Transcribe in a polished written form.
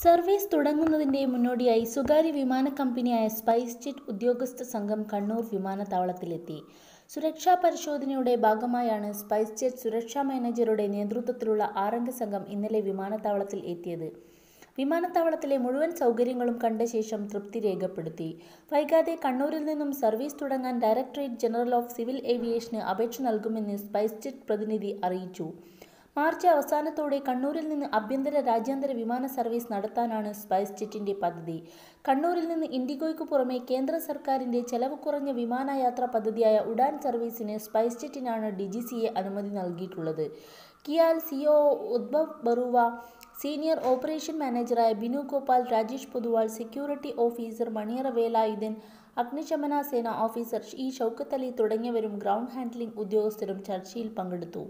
Service തുടങ്ങുന്നതിന്റെ മുന്നോടിയായി സ്വകാര്യ വിമാന കമ്പനിയായ സ്പൈസ് ജെറ്റ് ഉദ്യോഗസ്ഥ സംഘം കണ്ണൂർ വിമാനത്താവളത്തിലെത്തി. സുരക്ഷാ പരിശോധനയുടെ ഭാഗമായാണ് സ്പൈസ് ജെറ്റ് സുരക്ഷാ മാനേജറുടെ നേതൃത്വത്തിലുള്ള 6-അംഗ സംഘം ഇന്നലെ വിമാനത്താവളത്തിൽ എത്തിയത്. വിമാനത്താവളത്തിലെ മുഴുവൻ സൗകര്യങ്ങളും കണ്ട ശേഷം തൃപ്തി രേഖപ്പെടുത്തി. വൈകാതെ കണ്ണൂരിൽ നിന്നും സർവീസ് തുടങ്ങാൻ directorate general of civil aviation അപേക്ഷ നൽകുമെന്ന് സ്പൈസ് ജെറ്റ് പ്രതിനിധി അറിയിച്ചു. മാർച്ച് അവസാനത്തോടെ കണ്ണൂരിൽ നിന്ന് ആഭ്യന്തര രാജ്യാന്തര വിമാന സർവീസ് നടത്താനാണ് സ്പൈസ് ജെറ്റിന്റെ പദ്ധതി. കണ്ണൂരിൽ നിന്ന് ഇൻഡിഗോയ്ക്കു പുറമെ കേന്ദ്ര സർക്കാരിന്റെ ചെലവ് കുറഞ്ഞ വിമാനയാത്രാ പദ്ധതിയായ ഉഡാൻ സർവീസിന് സ്പൈസ് ജെറ്റിനാണ് DGCA അനുമതി നൽകിയിട്ടുള്ളത്. KIAL CEO Udbhav Barua, senior operation മാനേജറായ ബിനു ഗോപാൽ, രാജേഷ് പൊതുവാൾ, സെക്യൂരിറ്റി ഓഫീസർ മണിയറ വേലായുധൻ, അഗ്നിശമന സേന ഓഫീസർ ഷൗക്കത്ത് അലി തുടങ്ങിയവരും ഗ്രൗണ്ട് ഹാൻഡ്ലിംഗ് ഉദ്യോഗസ്ഥരും ചർച്ചയിൽ പങ്കെടുത്തു.